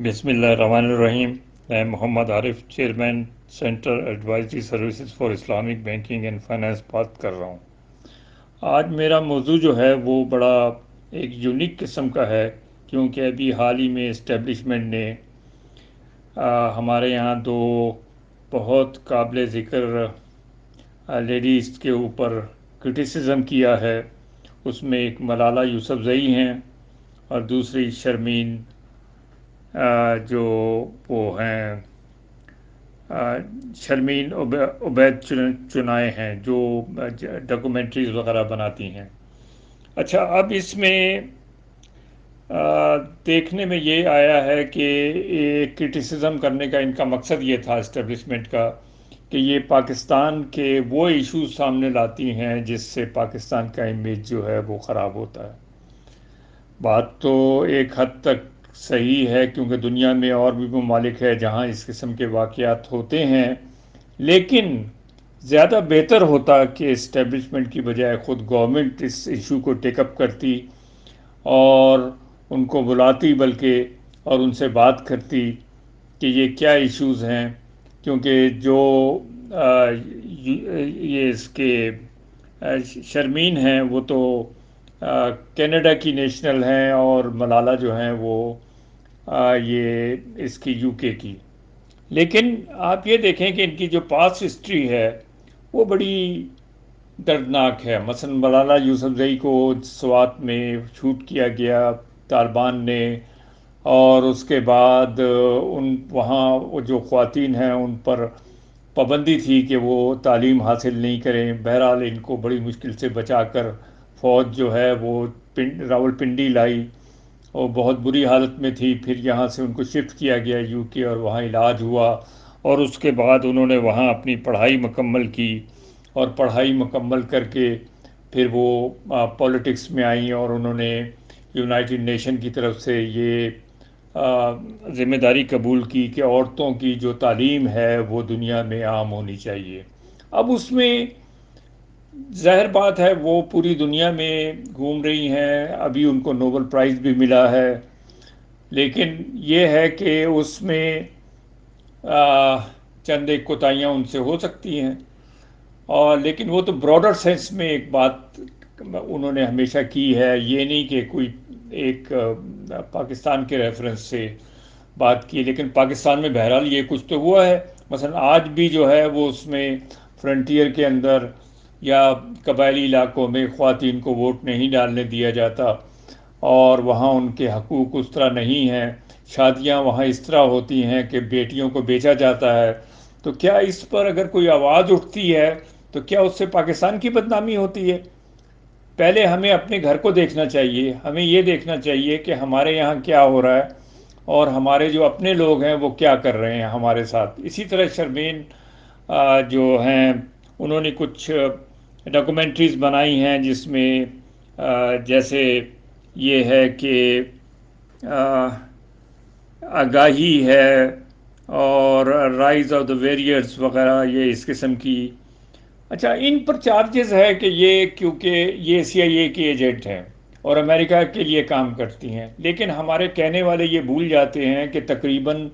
بسم اللہ الرحمن الرحیم. میں Muhammad Arif, chairman centre advisory services for Islamic banking and finance بات کر رہا ہوں. آج میرا موضوع جو ہے وہ بڑا ایک یونیک قسم کا ہے، کیونکہ ابھی حال ہی میں اسٹیبلشمنٹ نے ہمارے یہاں دو بہت قابل ذکر لیڈیز کے اوپر کرٹیسزم کیا ہے. اس میں ایک ملالہ یوسفزئی ہیں اور دوسری شرمین جو وہ ہیں شرمین عبید چنائے ہیں، جو ڈاکومنٹریز وغیرہ بناتی ہیں. اچھا، اب اس میں دیکھنے میں یہ آیا ہے کہ کرٹیسزم کرنے کا ان کا مقصد یہ تھا اسٹیبلشمنٹ کا کہ یہ پاکستان کے وہ ایشوز سامنے لاتی ہیں جس سے پاکستان کا امیج جو ہے وہ خراب ہوتا ہے. بات تو ایک حد تک صحیح ہے، کیونکہ دنیا میں اور بھی ممالک ہے جہاں اس قسم کے واقعات ہوتے ہیں، لیکن زیادہ بہتر ہوتا کہ اسٹیبلشمنٹ کی بجائے خود گورنمنٹ اس ایشو کو ٹیک اپ کرتی اور ان کو بلاتی، بلکہ اور ان سے بات کرتی کہ یہ کیا ایشوز ہیں. کیونکہ جو یہ اس کے شرمین ہیں وہ تو کینیڈا کی نیشنل ہیں، اور ملالہ جو ہیں وہ یہ اس کی یو کے کی. لیکن آپ یہ دیکھیں کہ ان کی جو پاسٹ ہسٹری ہے وہ بڑی دردناک ہے. مثلا ملالہ یوسفزئی کو سوات میں شوٹ کیا گیا طالبان نے، اور اس کے بعد وہاں وہ جو خواتین ہیں ان پر پابندی تھی کہ وہ تعلیم حاصل نہیں کریں. بہرحال ان کو بڑی مشکل سے بچا کر فوج جو ہے وہ راولپنڈی لائی، اور بہت بری حالت میں تھی. پھر یہاں سے ان کو شفٹ کیا گیا یو کے، اور وہاں علاج ہوا، اور اس کے بعد انہوں نے وہاں اپنی پڑھائی مکمل کی، اور پڑھائی مکمل کر کے پھر وہ پولیٹکس میں آئیں، اور انہوں نے یونائٹڈ نیشن کی طرف سے یہ ذمہ داری قبول کی کہ عورتوں کی جو تعلیم ہے وہ دنیا میں عام ہونی چاہیے. اب اس میں ظاہر بات ہے وہ پوری دنیا میں گھوم رہی ہیں، ابھی ان کو نوبل پرائز بھی ملا ہے. لیکن یہ ہے کہ اس میں چند ایک کوتاہیاں ان سے ہو سکتی ہیں، اور لیکن وہ تو براڈر سینس میں ایک بات انہوں نے ہمیشہ کی ہے. یہ نہیں کہ کوئی ایک پاکستان کے ریفرنس سے بات کی، لیکن پاکستان میں بہرحال یہ کچھ تو ہوا ہے. مثلا آج بھی جو ہے وہ اس میں فرنٹیئر کے اندر یا قبائلی علاقوں میں خواتین کو ووٹ نہیں ڈالنے دیا جاتا، اور وہاں ان کے حقوق اس طرح نہیں ہیں. شادیاں وہاں اس طرح ہوتی ہیں کہ بیٹیوں کو بیچا جاتا ہے. تو کیا اس پر اگر کوئی آواز اٹھتی ہے تو کیا اس سے پاکستان کی بدنامی ہوتی ہے؟ پہلے ہمیں اپنے گھر کو دیکھنا چاہیے. ہمیں یہ دیکھنا چاہیے کہ ہمارے یہاں کیا ہو رہا ہے، اور ہمارے جو اپنے لوگ ہیں وہ کیا کر رہے ہیں ہمارے ساتھ. اسی طرح شرمین جو ہیں انہوں نے کچھ ڈاکومنٹریز بنائی ہیں جس میں جیسے یہ ہے کہ آگاہی ہے اور رائز آف دا ویریئرز وغیرہ، یہ اس قسم کی. اچھا، ان پر چارجز ہے کہ یہ کیونکہ یہ سی آئی اے کی ایجنٹ ہیں اور امریکہ کے لیے کام کرتی ہیں. لیکن ہمارے کہنے والے یہ بھول جاتے ہیں کہ تقریباً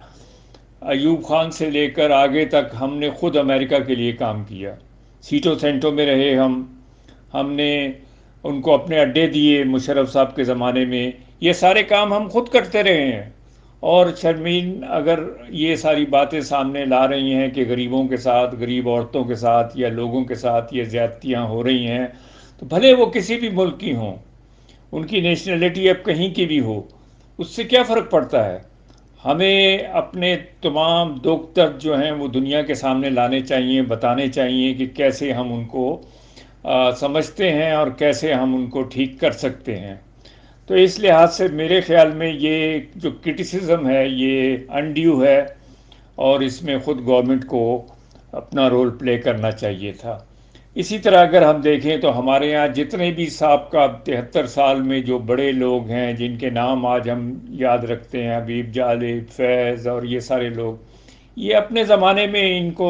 ایوب خان سے لے کر آگے تک ہم نے خود امریکہ کے لیے کام کیا. سیٹوں سینٹوں میں رہے ہم نے ان کو اپنے اڈے دیے مشرف صاحب کے زمانے میں. یہ سارے کام ہم خود کرتے رہے ہیں. اور شرمین اگر یہ ساری باتیں سامنے لا رہی ہیں کہ غریبوں کے ساتھ، غریب عورتوں کے ساتھ یا لوگوں کے ساتھ یہ زیادتیاں ہو رہی ہیں، تو بھلے وہ کسی بھی ملک کی ہوں، ان کی نیشنلٹی اب کہیں کی بھی ہو، اس سے کیا فرق پڑتا ہے. ہمیں اپنے تمام دکھ درد جو ہیں وہ دنیا کے سامنے لانے چاہیے، بتانے چاہیے کہ کیسے ہم ان کو سمجھتے ہیں اور کیسے ہم ان کو ٹھیک کر سکتے ہیں. تو اس لحاظ سے میرے خیال میں یہ جو کرٹیسزم ہے یہ انڈیو ہے، اور اس میں خود گورنمنٹ کو اپنا رول پلے کرنا چاہیے تھا. اسی طرح اگر ہم دیکھیں تو ہمارے یہاں جتنے بھی سابقہ 73 سال میں جو بڑے لوگ ہیں جن کے نام آج ہم یاد رکھتے ہیں، حبیب جالب، فیض اور یہ سارے لوگ، یہ اپنے زمانے میں ان کو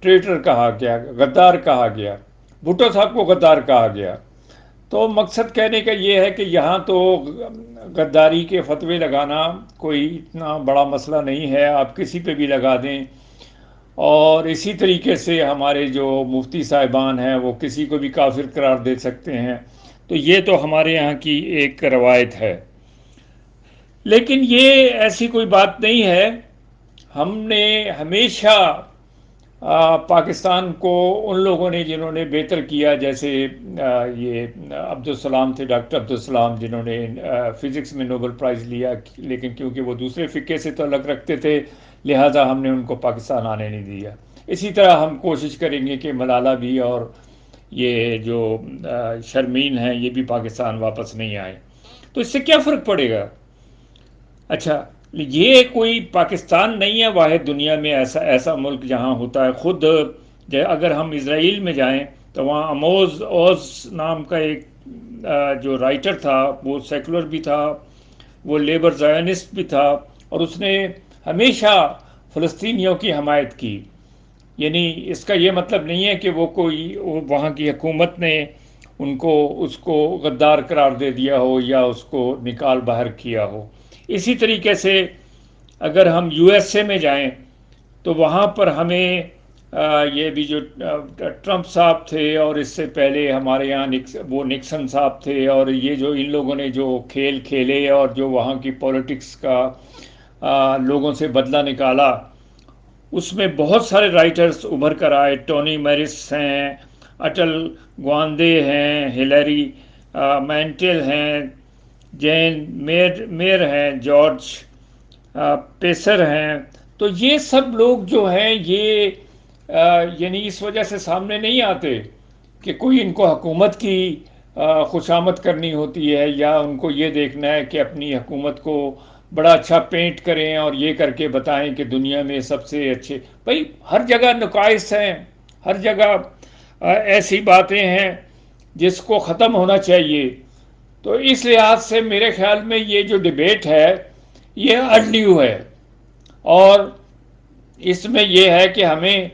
ٹریٹر کہا گیا، غدار کہا گیا. بھٹو صاحب کو غدار کہا گیا. تو مقصد کہنے کا یہ ہے کہ یہاں تو غداری کے فتوے لگانا کوئی اتنا بڑا مسئلہ نہیں ہے، آپ کسی پہ بھی لگا دیں، اور اسی طریقے سے ہمارے جو مفتی صاحبان ہیں وہ کسی کو بھی کافر قرار دے سکتے ہیں، تو یہ تو ہمارے یہاں کی ایک روایت ہے۔ لیکن یہ ایسی کوئی بات نہیں ہے، ہم نے ہمیشہ پاکستان کو ان لوگوں نے جنہوں نے بہتر کیا، جیسے یہ عبدالسلام تھے، ڈاکٹر عبدالسلام، جنہوں نے فزکس میں نوبل پرائز لیا، لیکن کیونکہ وہ دوسرے فقہ سے تعلق رکھتے تھے لہٰذا ہم نے ان کو پاکستان آنے نہیں دیا۔ اسی طرح ہم کوشش کریں گے کہ ملالہ بھی اور یہ جو شرمین ہیں یہ بھی پاکستان واپس نہیں آئے۔ تو اس سے کیا فرق پڑے گا؟ اچھا، یہ کوئی پاکستان نہیں ہے واحد دنیا میں ایسا ملک جہاں ہوتا ہے۔ خود اگر ہم اسرائیل میں جائیں تو وہاں اموز اوز نام کا ایک جو رائٹر تھا، وہ سیکولر بھی تھا، وہ لیبر زائنسٹ بھی تھا، اور اس نے ہمیشہ فلسطینیوں کی حمایت کی۔ یعنی اس کا یہ مطلب نہیں ہے کہ وہاں کی حکومت نے اس کو غدار قرار دے دیا ہو یا اس کو نکال باہر کیا ہو۔ اسی طریقے سے اگر ہم یو ایس اے میں جائیں تو وہاں پر ہمیں یہ بھی جو ٹرمپ صاحب تھے اور اس سے پہلے ہمارے یہاں وہ نکسن صاحب تھے، اور یہ جو ان لوگوں نے جو کھیل کھیلے اور جو وہاں کی پولیٹکس کا لوگوں سے بدلہ نکالا، اس میں بہت سارے رائٹرز ابھر کر آئے۔ ٹونی میرس ہیں، اٹل گواندے ہیں، ہلیری مینٹل ہیں، جین میر ہیں، جارج پیسر ہیں۔ تو یہ سب لوگ جو ہیں یہ یعنی اس وجہ سے سامنے نہیں آتے کہ کوئی ان کو حکومت کی خوشامد کرنی ہوتی ہے، یا ان کو یہ دیکھنا ہے کہ اپنی حکومت کو بڑا اچھا پینٹ کریں اور یہ کر کے بتائیں کہ دنیا میں سب سے اچھے۔ بھائی ہر جگہ نقائص ہیں، ہر جگہ ایسی باتیں ہیں جس کو ختم ہونا چاہیے۔ تو اس لحاظ سے میرے خیال میں یہ جو ڈیبیٹ ہے یہ ارڈیو ہے، اور اس میں یہ ہے کہ ہمیں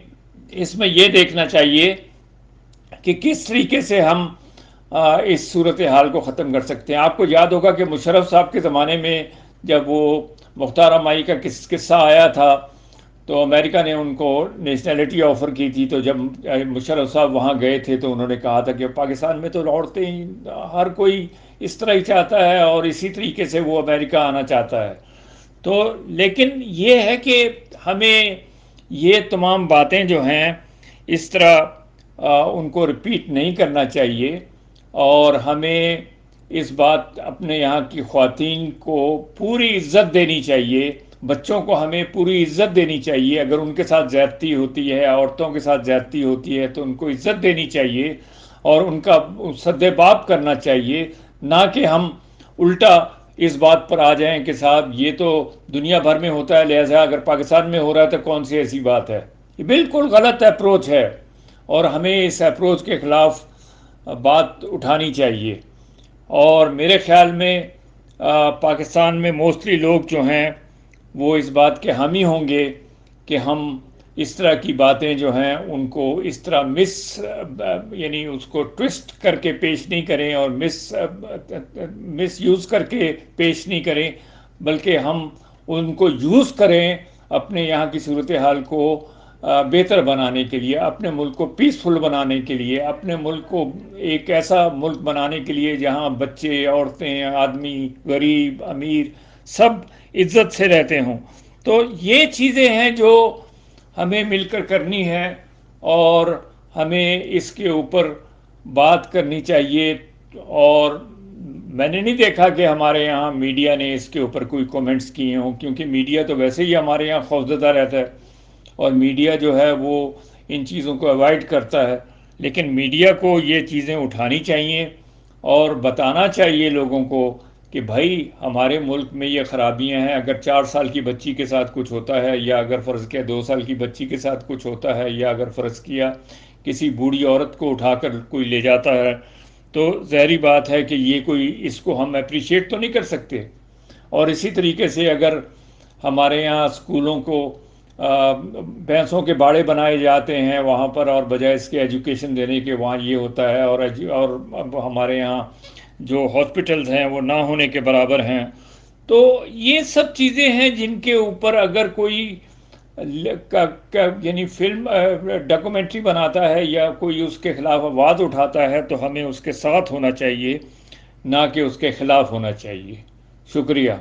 اس میں یہ دیکھنا چاہیے کہ کس طریقے سے ہم اس صورتحال کو ختم کر سکتے ہیں۔ آپ کو یاد ہوگا کہ مشرف صاحب کے زمانے میں جب وہ مختار مائی کا قصہ آیا تھا تو امریکہ نے ان کو نیشنلٹی آفر کی تھی، تو جب مشرف صاحب وہاں گئے تھے تو انہوں نے کہا تھا کہ پاکستان میں تو عورتیں ہی ہر کوئی اس طرح ہی چاہتا ہے، اور اسی طریقے سے وہ امریکہ آنا چاہتا ہے۔ تو لیکن یہ ہے کہ ہمیں یہ تمام باتیں جو ہیں اس طرح ان کو ریپیٹ نہیں کرنا چاہیے، اور ہمیں اس بات اپنے یہاں کی خواتین کو پوری عزت دینی چاہیے، بچوں کو ہمیں پوری عزت دینی چاہیے۔ اگر ان کے ساتھ زیادتی ہوتی ہے، عورتوں کے ساتھ زیادتی ہوتی ہے، تو ان کو عزت دینی چاہیے اور ان کا سد باب کرنا چاہیے، نہ کہ ہم الٹا اس بات پر آ جائیں کہ صاحب یہ تو دنیا بھر میں ہوتا ہے لہذا اگر پاکستان میں ہو رہا ہے تو کون سی ایسی بات ہے۔ یہ بالکل غلط اپروچ ہے، اور ہمیں اس اپروچ کے خلاف بات اٹھانی چاہیے۔ اور میرے خیال میں پاکستان میں موسٹلی لوگ جو ہیں وہ اس بات کے حامی ہوں گے کہ ہم اس طرح کی باتیں جو ہیں ان کو اس طرح یعنی اس کو ٹوسٹ کر کے پیش نہیں کریں اور مس یوز کر کے پیش نہیں کریں، بلکہ ہم ان کو یوز کریں اپنے یہاں کی صورتحال کو بہتر بنانے کے لیے، اپنے ملک کو پیسفل بنانے کے لیے، اپنے ملک کو ایک ایسا ملک بنانے کے لیے جہاں بچے، عورتیں، آدمی، غریب، امیر سب عزت سے رہتے ہوں۔ تو یہ چیزیں ہیں جو ہمیں مل کر کرنی ہے، اور ہمیں اس کے اوپر بات کرنی چاہیے۔ اور میں نے نہیں دیکھا کہ ہمارے یہاں میڈیا نے اس کے اوپر کوئی کومنٹس کیے ہوں، کیونکہ میڈیا تو ویسے ہی ہمارے یہاں خوفزدہ رہتا ہے، اور میڈیا جو ہے وہ ان چیزوں کو اوائڈ کرتا ہے۔ لیکن میڈیا کو یہ چیزیں اٹھانی چاہیے اور بتانا چاہیے لوگوں کو کہ بھائی ہمارے ملک میں یہ خرابیاں ہیں۔ اگر 4 سال کی بچی کے ساتھ کچھ ہوتا ہے، یا اگر فرض کیا 2 سال کی بچی کے ساتھ کچھ ہوتا ہے، یا اگر فرض کیا کسی بوڑھی عورت کو اٹھا کر کوئی لے جاتا ہے، تو ظاہری بات ہے کہ یہ اس کو ہم اپریشیٹ تو نہیں کر سکتے۔ اور اسی طریقے سے اگر ہمارے یہاں اسکولوں کو بھینسوں کے باڑے بنائے جاتے ہیں وہاں پر، اور بجائے اس کے ایجوکیشن دینے کے وہاں یہ ہوتا ہے، اور اب ہمارے یہاں جو ہاسپٹلز ہیں وہ نہ ہونے کے برابر ہیں۔ تو یہ سب چیزیں ہیں جن کے اوپر اگر کوئی یعنی فلم ڈاکومنٹری بناتا ہے یا کوئی اس کے خلاف آواز اٹھاتا ہے تو ہمیں اس کے ساتھ ہونا چاہیے، نہ کہ اس کے خلاف ہونا چاہیے۔ شکریہ۔